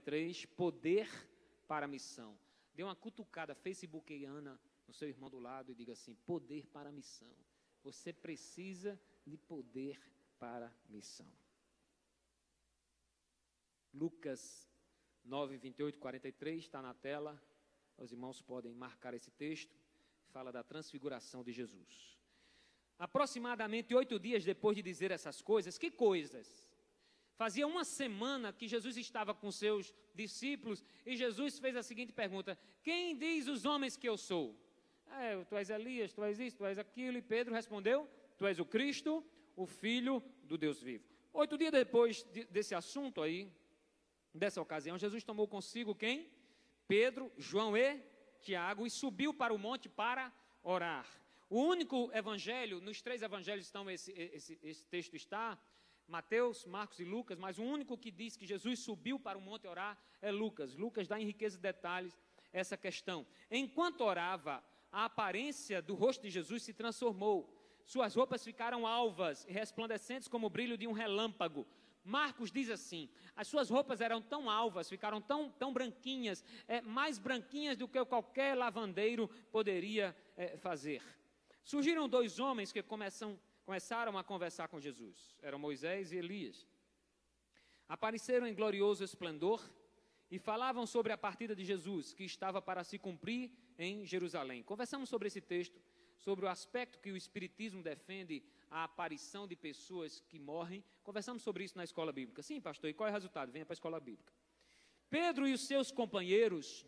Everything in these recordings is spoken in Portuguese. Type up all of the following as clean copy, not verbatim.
43, poder para a missão. Dê uma cutucada facebookiana no seu irmão do lado e diga assim, poder para a missão. Você precisa de poder para a missão. Lucas 9, 28, 43, está na tela. Os irmãos podem marcar esse texto. Fala da transfiguração de Jesus. Aproximadamente 8 dias depois de dizer essas coisas, que coisas? Fazia uma semana que Jesus estava com seus discípulos e Jesus fez a seguinte pergunta, quem diz os homens que eu sou? Tu és Elias, tu és isso, tu és aquilo. E Pedro respondeu, tu és o Cristo, o Filho do Deus vivo. 8 dias depois desse assunto aí, dessa ocasião, Jesus tomou consigo quem? Pedro, João e Tiago e subiu para o monte para orar. O único evangelho, nos 3 evangelhos estão esse texto está, Mateus, Marcos e Lucas, mas o único que diz que Jesus subiu para o monte orar é Lucas. Lucas dá em riqueza de detalhes essa questão. Enquanto orava, a aparência do rosto de Jesus se transformou. Suas roupas ficaram alvas e resplandecentes como o brilho de um relâmpago. Marcos diz assim, as suas roupas eram tão alvas, ficaram tão branquinhas, mais branquinhas do que qualquer lavandeiro poderia fazer. Surgiram 2 homens que começaram a conversar com Jesus, eram Moisés e Elias. Apareceram em glorioso esplendor e falavam sobre a partida de Jesus, que estava para se cumprir em Jerusalém. Conversamos sobre esse texto, sobre o aspecto que o Espiritismo defende, a aparição de pessoas que morrem. Conversamos sobre isso na escola bíblica. Sim, pastor, e qual é o resultado? Venha para a escola bíblica. Pedro e os seus companheiros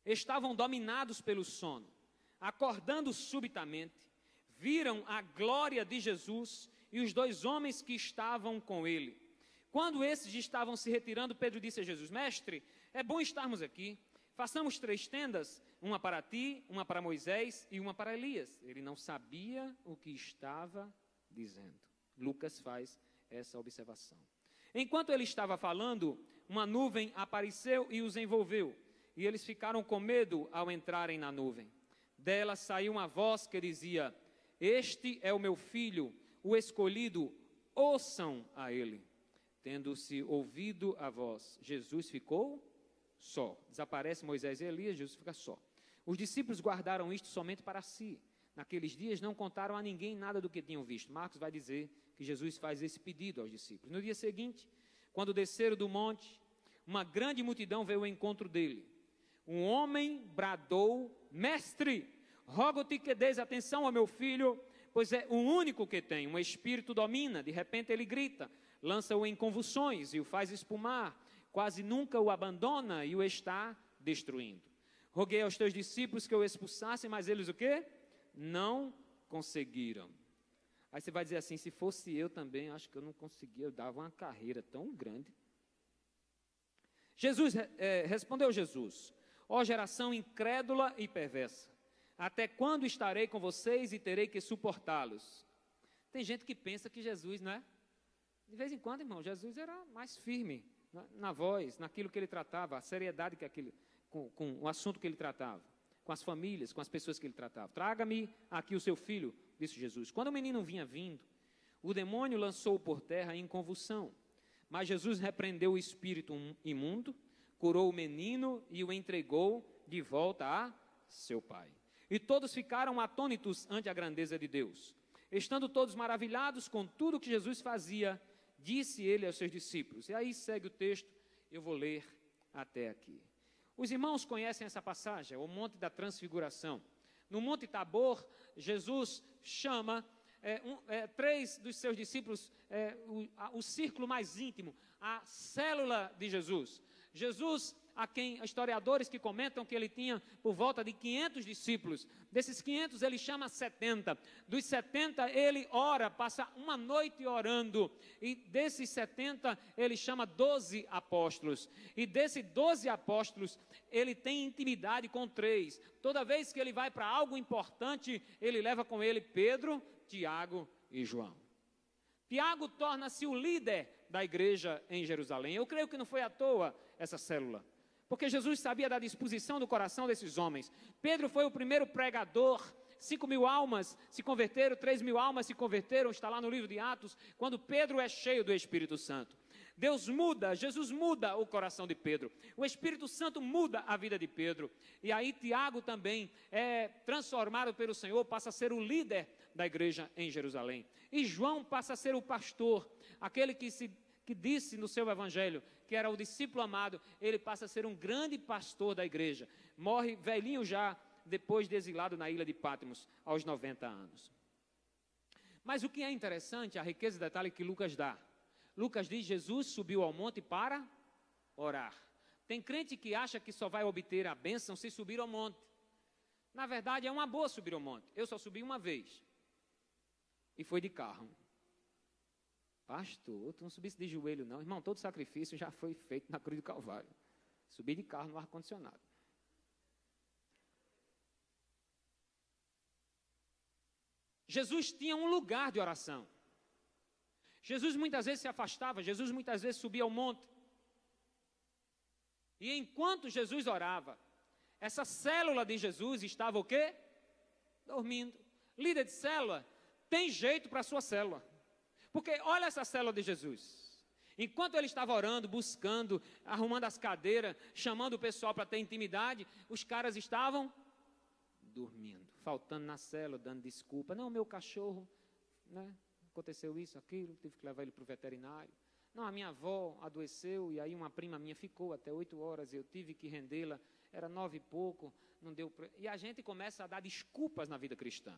estavam dominados pelo sono. Acordando subitamente, viram a glória de Jesus e os 2 homens que estavam com ele. Quando esses estavam se retirando, Pedro disse a Jesus, mestre, é bom estarmos aqui. Façamos 3 tendas, uma para ti, uma para Moisés e uma para Elias. Ele não sabia o que estava dizendo. Lucas faz essa observação. Enquanto ele estava falando, uma nuvem apareceu e os envolveu. E eles ficaram com medo ao entrarem na nuvem. Dela saiu uma voz que dizia, este é o meu filho, o escolhido, ouçam a ele. Tendo-se ouvido a voz, Jesus ficou só. Desaparece Moisés e Elias, Jesus fica só. Os discípulos guardaram isto somente para si. Naqueles dias não contaram a ninguém nada do que tinham visto. Marcos vai dizer que Jesus faz esse pedido aos discípulos. No dia seguinte, quando desceram do monte, uma grande multidão veio ao encontro dele. Um homem bradou, mestre, rogo-te que dês atenção ao meu filho, pois é o único que tem. Um espírito domina, de repente ele grita, lança-o em convulsões e o faz espumar. Quase nunca o abandona e o está destruindo. Roguei aos teus discípulos que o expulsassem, mas eles o quê? Não conseguiram. Aí você vai dizer assim, se fosse eu também, acho que eu não conseguia, eu dava uma carreira tão grande. Respondeu Jesus, ó geração incrédula e perversa, até quando estarei com vocês e terei que suportá-los? Tem gente que pensa que Jesus, não é? De vez em quando, irmão, Jesus era mais firme na voz, naquilo que ele tratava, a seriedade que com o assunto que ele tratava, com as famílias, com as pessoas que ele tratava. Traga-me aqui o seu filho, disse Jesus. Quando o menino vinha vindo, o demônio lançou-o por terra em convulsão. Mas Jesus repreendeu o espírito imundo, curou o menino e o entregou de volta a seu pai. E todos ficaram atônitos ante a grandeza de Deus. Estando todos maravilhados com tudo que Jesus fazia, disse ele aos seus discípulos. E aí segue o texto, eu vou ler até aqui. Os irmãos conhecem essa passagem, o Monte da Transfiguração. No Monte Tabor, Jesus chama 3 dos seus discípulos, o círculo mais íntimo, a célula de Jesus. Jesus, a quem historiadores que comentam que ele tinha por volta de 500 discípulos. Desses 500 ele chama 70. Dos 70 ele ora, passa uma noite orando. E desses 70 ele chama 12 apóstolos. E desses 12 apóstolos ele tem intimidade com 3. Toda vez que ele vai para algo importante, ele leva com ele Pedro, Tiago e João. Tiago torna-se o líder da igreja em Jerusalém. Eu creio que não foi à toa essa célula, porque Jesus sabia da disposição do coração desses homens. Pedro foi o primeiro pregador, 5.000 almas se converteram, 3.000 almas se converteram, está lá no livro de Atos, quando Pedro é cheio do Espírito Santo. Deus muda, Jesus muda o coração de Pedro. O Espírito Santo muda a vida de Pedro. E aí Tiago também é transformado pelo Senhor, passa a ser o líder da igreja em Jerusalém. E João passa a ser o pastor, aquele que disse no seu evangelho que era o discípulo amado. Ele passa a ser um grande pastor da igreja. Morre velhinho já, depois de exilado na ilha de Patmos, aos 90 anos. Mas o que é interessante, a riqueza e detalhe que Lucas dá. Lucas diz: Jesus subiu ao monte para orar. Tem crente que acha que só vai obter a bênção se subir ao monte. Na verdade, é uma boa subir ao monte. Eu só subi uma vez. E foi de carro. Pastor, tu não subisse de joelho não. Irmão, todo sacrifício já foi feito na cruz do Calvário. Subi de carro no ar-condicionado. Jesus tinha um lugar de oração. Jesus muitas vezes se afastava, Jesus muitas vezes subia ao monte. E enquanto Jesus orava, essa célula de Jesus estava o quê? Dormindo. Líder de célula tem jeito para a sua célula. Porque olha essa célula de Jesus. Enquanto ele estava orando, buscando, arrumando as cadeiras, chamando o pessoal para ter intimidade, os caras estavam dormindo, faltando na célula, dando desculpa. Não, meu cachorro, né? Aconteceu isso, aquilo, tive que levar ele para o veterinário. Não, a minha avó adoeceu e aí uma prima minha ficou até 8 horas, eu tive que rendê-la, era 9 e pouco, não deu pra... E a gente começa a dar desculpas na vida cristã.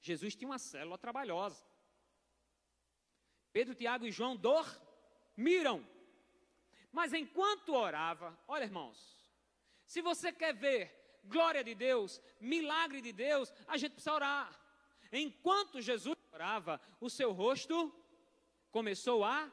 Jesus tinha uma célula trabalhosa. Pedro, Tiago e João dormiram. Mas enquanto orava, olha irmãos, se você quer ver glória de Deus, milagre de Deus, a gente precisa orar. Enquanto Jesus orava, o seu rosto começou a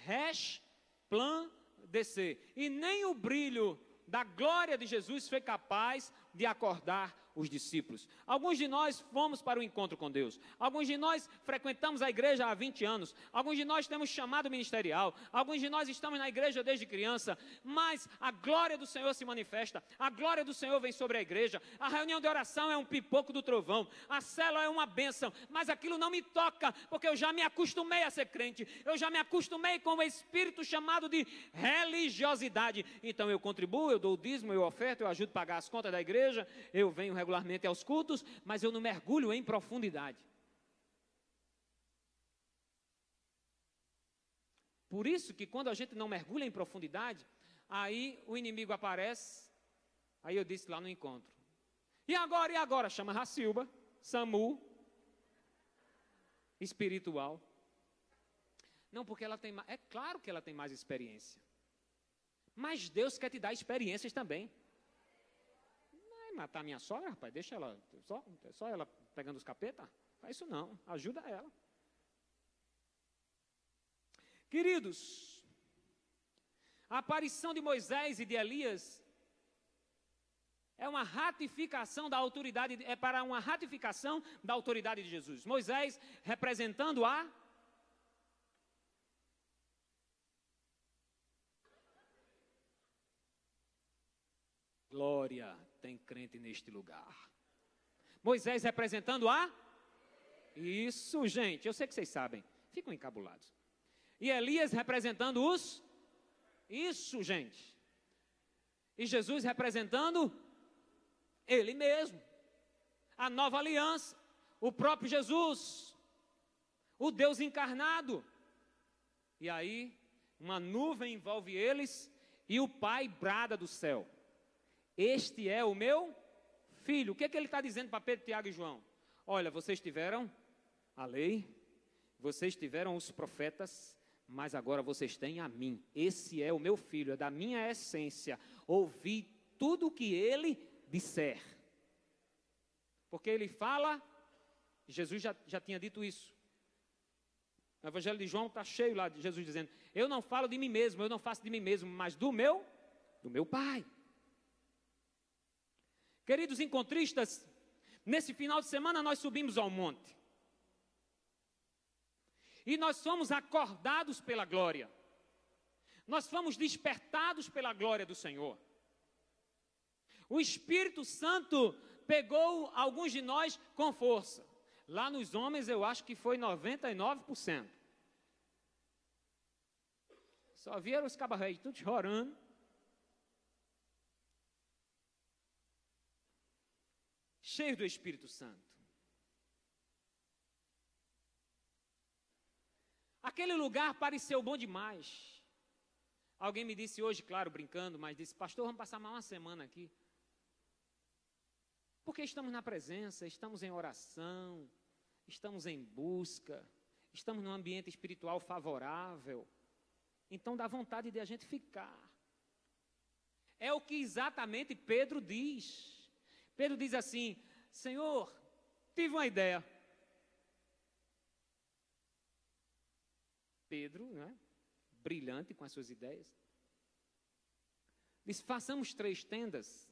resplandecer. E nem o brilho da glória de Jesus foi capaz de acordar os discípulos. Alguns de nós fomos para o encontro com Deus. Alguns de nós frequentamos a igreja há 20 anos. Alguns de nós temos chamado ministerial. Alguns de nós estamos na igreja desde criança. Mas a glória do Senhor se manifesta. A glória do Senhor vem sobre a igreja. A reunião de oração é um pipoco do trovão. A célula é uma bênção. Mas aquilo não me toca, porque eu já me acostumei a ser crente. Eu já me acostumei com o espírito chamado de religiosidade. Então eu contribuo, eu dou o dízimo, eu oferto, eu ajudo a pagar as contas da igreja. Eu venho regularmente aos cultos, mas eu não mergulho em profundidade. Por isso que quando a gente não mergulha em profundidade, aí o inimigo aparece, aí eu disse lá no encontro. E agora? Chama Racilba, Samu, espiritual. Não, porque ela tem mais, é claro que ela tem mais experiência. Mas Deus quer te dar experiências também. Matar minha sogra, rapaz, deixa ela, só ela pegando os capetas? Faz isso não, ajuda ela. Queridos, a aparição de Moisés e de Elias é uma ratificação da autoridade, é para uma ratificação da autoridade de Jesus. Moisés representando a glória. Tem crente neste lugar. Moisés representando a... Isso, gente, eu sei que vocês sabem. Ficam encabulados. E Elias representando os... Isso, gente. E Jesus representando Ele mesmo. A nova aliança. O próprio Jesus. O Deus encarnado. E aí, uma nuvem envolve eles e o Pai brada do céu: este é o meu filho. O que é que ele está dizendo para Pedro, Tiago e João? Olha, vocês tiveram a lei, vocês tiveram os profetas, mas agora vocês têm a mim. Esse é o meu filho, é da minha essência. Ouvi tudo o que ele disser. Porque ele fala, Jesus já tinha dito isso. O Evangelho de João está cheio lá de Jesus dizendo: eu não falo de mim mesmo, eu não faço de mim mesmo, mas do meu Pai. Queridos encontristas, nesse final de semana nós subimos ao monte. E nós fomos acordados pela glória. Nós fomos despertados pela glória do Senhor. O Espírito Santo pegou alguns de nós com força. Lá nos homens eu acho que foi 99%. Só vieram os cabarréis tudo chorando. Cheios do Espírito Santo. Aquele lugar pareceu bom demais. Alguém me disse hoje, claro, brincando, mas disse, pastor, vamos passar mais uma semana aqui. Porque estamos na presença, estamos em oração, estamos em busca, estamos num ambiente espiritual favorável. Então dá vontade de a gente ficar. É o que exatamente Pedro diz. Pedro diz assim, Senhor, tive uma ideia. Pedro, né, brilhante com as suas ideias, diz, façamos 3 tendas.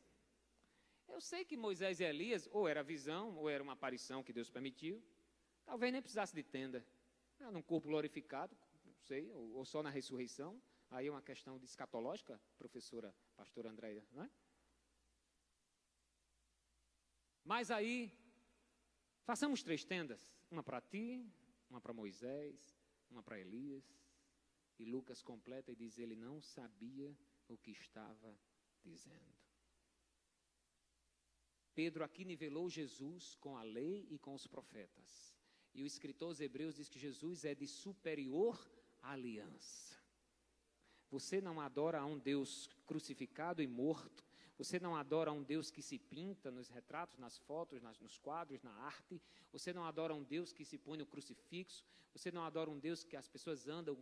Eu sei que Moisés e Elias, ou era visão, ou era uma aparição que Deus permitiu, talvez nem precisasse de tenda, num corpo glorificado, não sei, ou só na ressurreição, aí é uma questão de escatológica, professora, pastora Andréia, não é? Mas aí, façamos 3 tendas, uma para ti, uma para Moisés, uma para Elias, e Lucas completa e diz, ele não sabia o que estava dizendo. Pedro aqui nivelou Jesus com a lei e com os profetas. E o escritor aos Hebreus diz que Jesus é de superior aliança. Você não adora a um Deus crucificado e morto. Você não adora um Deus que se pinta nos retratos, nas fotos, nos quadros, na arte. Você não adora um Deus que se põe no crucifixo. Você não adora um Deus que as pessoas andam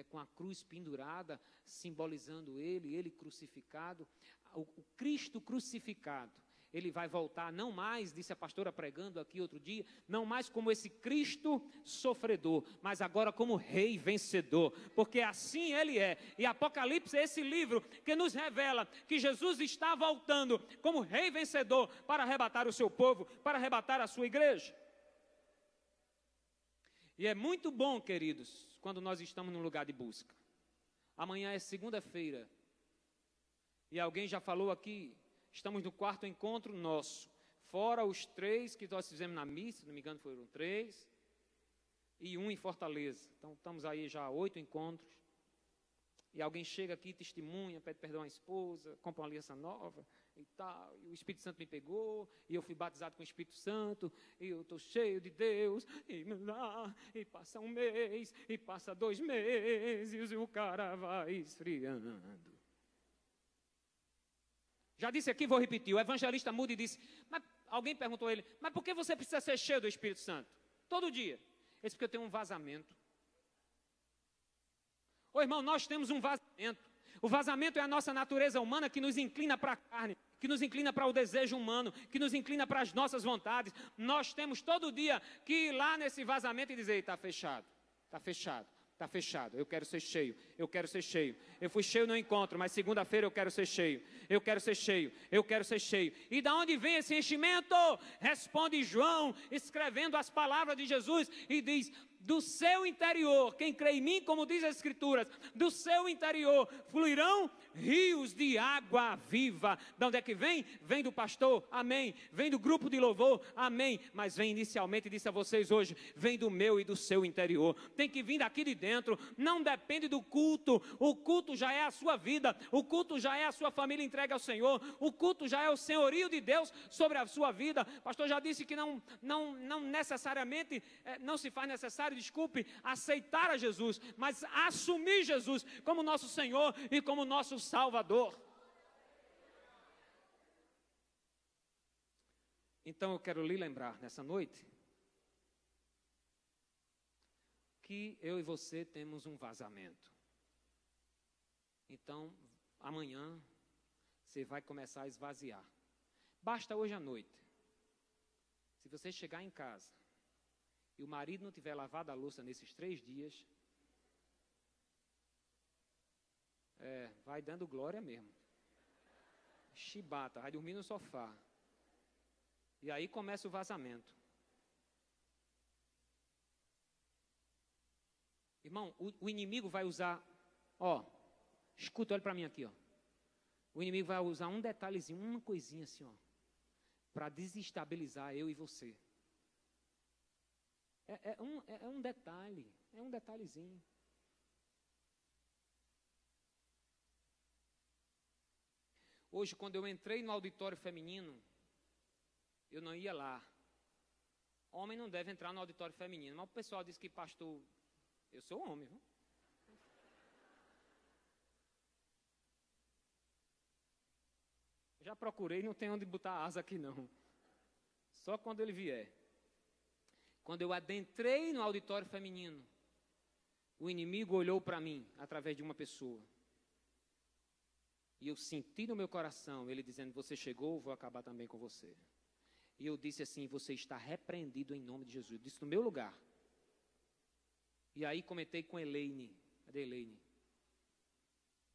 com a cruz pendurada, simbolizando ele crucificado. O Cristo crucificado, ele vai voltar não mais, disse a pastora pregando aqui outro dia, não mais como esse Cristo sofredor, mas agora como rei vencedor, porque assim ele é. E Apocalipse é esse livro que nos revela que Jesus está voltando como rei vencedor para arrebatar o seu povo, para arrebatar a sua igreja. E é muito bom, queridos, quando nós estamos num lugar de busca. Amanhã é segunda-feira, e alguém já falou aqui, estamos no 4º encontro nosso, fora os 3 que nós fizemos na missa, se não me engano foram 3, e 1 em Fortaleza. Então estamos aí já a 8 encontros, e alguém chega aqui, testemunha, pede perdão à esposa, compra uma aliança nova e tal, e o Espírito Santo me pegou, e eu fui batizado com o Espírito Santo, e eu estou cheio de Deus, e passa 1 mês, e passa 2 meses, e o cara vai esfriando. Já disse aqui, vou repetir, o evangelista muda e disse, mas alguém perguntou a ele, mas por que você precisa ser cheio do Espírito Santo? Todo dia. Ele disse, porque eu tenho um vazamento. Ô irmão, nós temos um vazamento. O vazamento é a nossa natureza humana que nos inclina para a carne, que nos inclina para o desejo humano, que nos inclina para as nossas vontades. Nós temos todo dia que ir lá nesse vazamento e dizer, está fechado, está fechado. Está fechado, eu quero ser cheio, eu quero ser cheio. Eu fui cheio no encontro, mas segunda-feira eu quero ser cheio. Eu quero ser cheio, eu quero ser cheio. E da onde vem esse enchimento? Responde João, escrevendo as palavras de Jesus e diz, do seu interior, quem crê em mim, como diz as Escrituras, do seu interior fluirão rios de água viva. De onde é que vem? Vem do pastor, amém. Vem do grupo de louvor, amém. Mas vem inicialmente, disse a vocês hoje, vem do meu e do seu interior. Tem que vir daqui de dentro, não depende do culto. O culto já é a sua vida, o culto já é a sua família entregue ao Senhor, o culto já é o senhorio de Deus sobre a sua vida. O pastor já disse que não necessariamente, não se faz necessário, desculpe, aceitar a Jesus, mas assumir Jesus como nosso Senhor e como nosso Salvador. Então eu quero lhe lembrar nessa noite que eu e você temos um vazamento. Então amanhã você vai começar a esvaziar. Basta hoje à noite, se você chegar em casa e o marido não tiver lavado a louça nesses 3 dias, vai dando glória mesmo. Chibata, vai dormir no sofá. E aí começa o vazamento. Irmão, o inimigo vai usar, escuta, olha para mim aqui, O inimigo vai usar um detalhezinho, uma coisinha assim, para desestabilizar eu e você. É um detalhe, é um detalhezinho. Hoje, quando eu entrei no auditório feminino, eu não ia lá. Homem não deve entrar no auditório feminino, mas o pessoal disse que pastor, eu sou homem, viu? Já procurei, não tem onde botar asa aqui não. Só quando ele vier. Quando eu adentrei no auditório feminino, o inimigo olhou para mim através de uma pessoa. E eu senti no meu coração ele dizendo: você chegou, vou acabar também com você. E eu disse assim: você está repreendido em nome de Jesus. Eu disse no meu lugar. E aí comentei com Elaine. Cadê Elaine?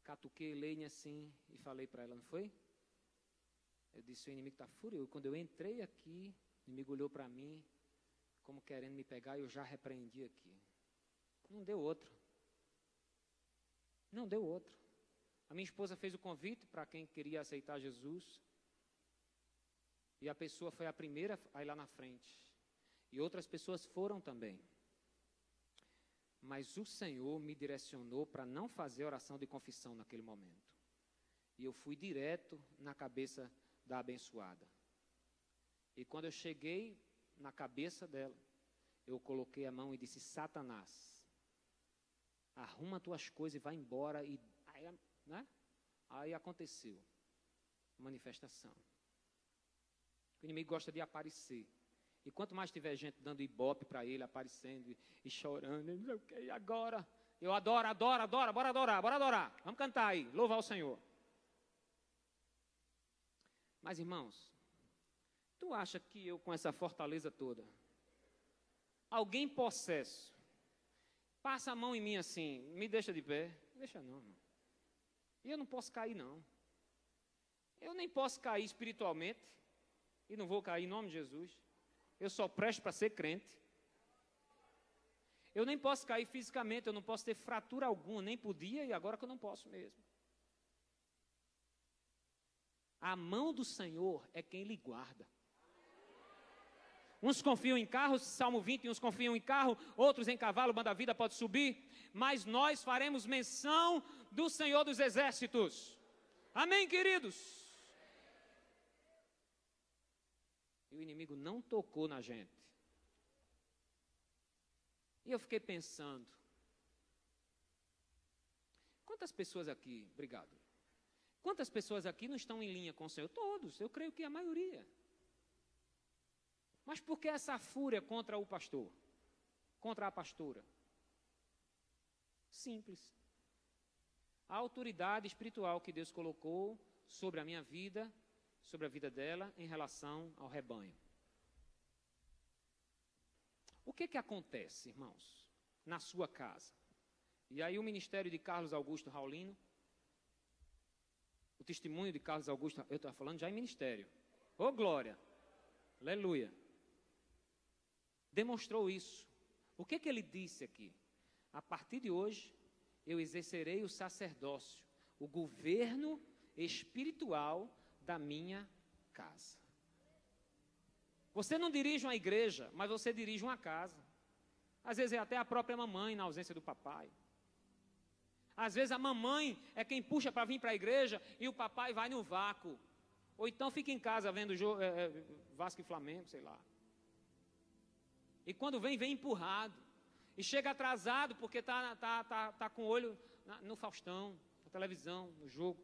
Catuquei Elaine assim e falei para ela, não foi? Eu disse: o inimigo está furioso. Quando eu entrei aqui, o inimigo olhou para mim, como querendo me pegar, e eu já repreendi aqui. Não deu outro. Não deu outro. A minha esposa fez o convite para quem queria aceitar Jesus. E a pessoa foi a primeira a ir lá na frente. E outras pessoas foram também. Mas o Senhor me direcionou para não fazer oração de confissão naquele momento. E eu fui direto na cabeça da abençoada. E quando eu cheguei na cabeça dela, eu coloquei a mão e disse: Satanás, arruma tuas coisas e vai embora. E aí, né? Aí aconteceu manifestação. O inimigo gosta de aparecer. E quanto mais tiver gente dando ibope para ele, aparecendo e chorando, não sei o que, e agora? Eu adoro, bora adorar. Vamos cantar aí, louvar o Senhor. Mas, irmãos, tu acha que eu, com essa fortaleza toda, alguém possesso, passa a mão em mim assim, me deixa de pé? Deixa não, irmão. E eu não posso cair, não. Eu nem posso cair espiritualmente, e não vou cair em nome de Jesus. Eu só presto para ser crente. Eu nem posso cair fisicamente, eu não posso ter fratura alguma, nem podia, e agora que eu não posso mesmo. A mão do Senhor é quem lhe guarda. Uns confiam em carros, Salmo 20, uns confiam em carro, outros em cavalo, manda a vida, pode subir, mas nós faremos menção do Senhor dos Exércitos. Amém, queridos? E o inimigo não tocou na gente. E eu fiquei pensando, quantas pessoas aqui, obrigado, quantas pessoas aqui não estão em linha com o Senhor? Todos, eu creio que a maioria. Mas por que essa fúria contra o pastor? Contra a pastora? Simples. A autoridade espiritual que Deus colocou sobre a minha vida, sobre a vida dela, em relação ao rebanho. O que acontece, irmãos, na sua casa? E aí o ministério de Carlos Augusto Raulino, o testemunho de Carlos Augusto, eu estou falando já em ministério. Ô glória! Aleluia! Demonstrou isso. O que ele disse aqui? A partir de hoje, eu exercerei o sacerdócio, o governo espiritual da minha casa. Você não dirige uma igreja, mas você dirige uma casa. Às vezes é até a própria mamãe na ausência do papai. Às vezes a mamãe é quem puxa para vir para a igreja e o papai vai no vácuo. Ou então fica em casa vendo Vasco e Flamengo, sei lá. E quando vem empurrado. E chega atrasado porque tá com o olho no Faustão, na televisão, no jogo.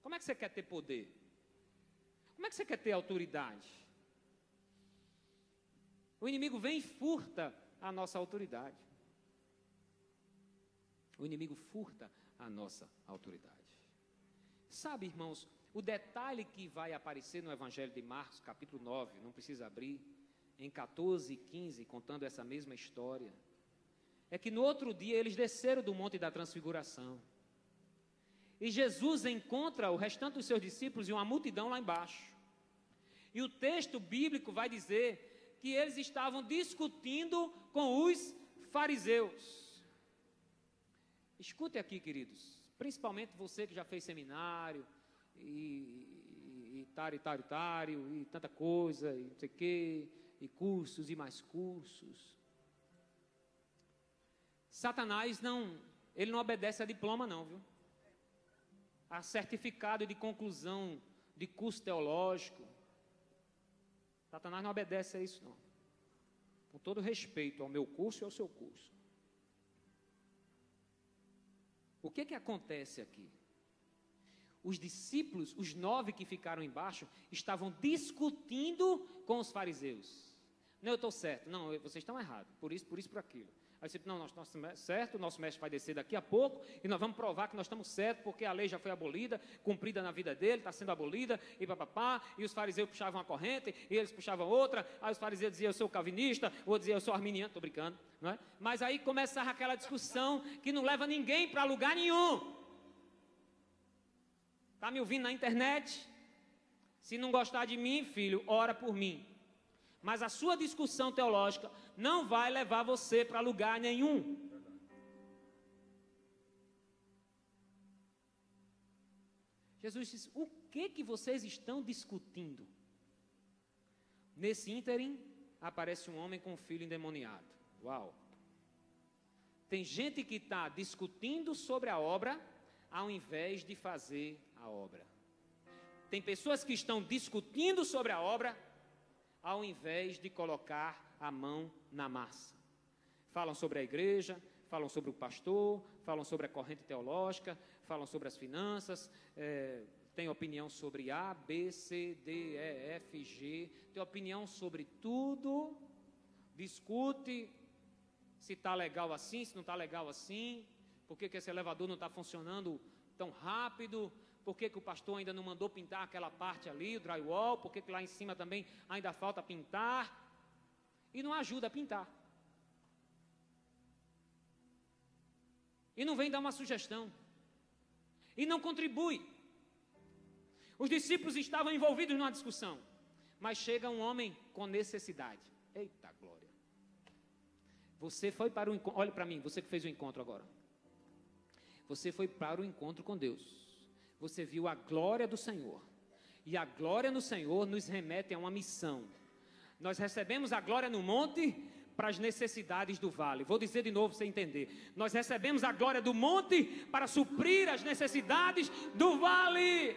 Como é que você quer ter poder? Como é que você quer ter autoridade? O inimigo vem e furta a nossa autoridade. O inimigo furta a nossa autoridade. Sabe, irmãos, o detalhe que vai aparecer no Evangelho de Marcos, capítulo 9, não precisa abrir, em 14 e 15, contando essa mesma história, é que no outro dia eles desceram do Monte da Transfiguração. E Jesus encontra o restante dos seus discípulos e uma multidão lá embaixo. E o texto bíblico vai dizer que eles estavam discutindo com os fariseus. Escute aqui, queridos, principalmente você que já fez seminário, e tanta coisa, e não sei o quê, e cursos e mais cursos. Satanás ele não obedece a diploma não, viu? a certificado de conclusão de curso teológico. Satanás não obedece a isso, não. Com todo respeito ao meu curso e ao seu curso. O que acontece aqui? Os discípulos, os 9 que ficaram embaixo, estavam discutindo com os fariseus. Não, eu estou certo. Não, vocês estão errados. Por isso, por aquilo. Aí você, não, nós estamos certos, o nosso mestre vai descer daqui a pouco e nós vamos provar que nós estamos certos, porque a lei já foi abolida, cumprida na vida dele, está sendo abolida, e papapá, e os fariseus puxavam uma corrente, e eles puxavam outra, aí os fariseus diziam, eu sou calvinista, o outro dizia, eu sou arminiano, estou brincando, não é? Mas aí começava aquela discussão que não leva ninguém para lugar nenhum. Está me ouvindo na internet? Se não gostar de mim, filho, ora por mim. Mas a sua discussão teológica não vai levar você para lugar nenhum. Jesus disse, o que vocês estão discutindo? Nesse ínterim, aparece um homem com um filho endemoniado. Uau! Tem gente que está discutindo sobre a obra, ao invés de fazer a obra. Tem pessoas que estão discutindo sobre a obra, ao invés de colocar a mão na massa. Falam sobre a igreja, falam sobre o pastor, falam sobre a corrente teológica, falam sobre as finanças, tem opinião sobre A, B, C, D, E, F, G, tem opinião sobre tudo, discute se está legal assim, se não está legal assim, por que esse elevador não está funcionando tão rápido, por que o pastor ainda não mandou pintar aquela parte ali, o drywall, por que lá em cima também ainda falta pintar, e não ajuda a pintar. E não vem dar uma sugestão, e não contribui. Os discípulos estavam envolvidos numa discussão, mas chega um homem com necessidade. Eita glória! Você foi para o encontro, olhe para mim, você que fez o encontro agora. Você foi para o encontro com Deus. Você viu a glória do Senhor. E a glória no Senhor nos remete a uma missão. Nós recebemos a glória no monte para as necessidades do vale. Vou dizer de novo para você entender. Nós recebemos a glória do monte para suprir as necessidades do vale.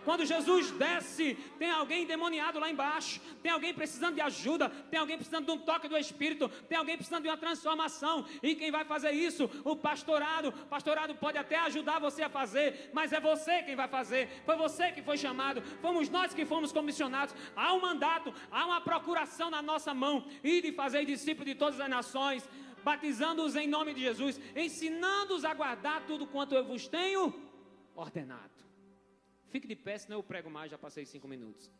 Quando Jesus desce, tem alguém endemoniado lá embaixo, tem alguém precisando de ajuda, tem alguém precisando de um toque do Espírito, tem alguém precisando de uma transformação, e quem vai fazer isso? O pastorado. O pastorado pode até ajudar você a fazer, mas é você quem vai fazer, foi você que foi chamado, fomos nós que fomos comissionados. Há um mandato, há uma procuração na nossa mão, e de fazer discípulos de todas as nações, batizando-os em nome de Jesus, ensinando-os a guardar tudo quanto eu vos tenho ordenado. Fique de pé, senão eu prego mais, já passei 5 minutos.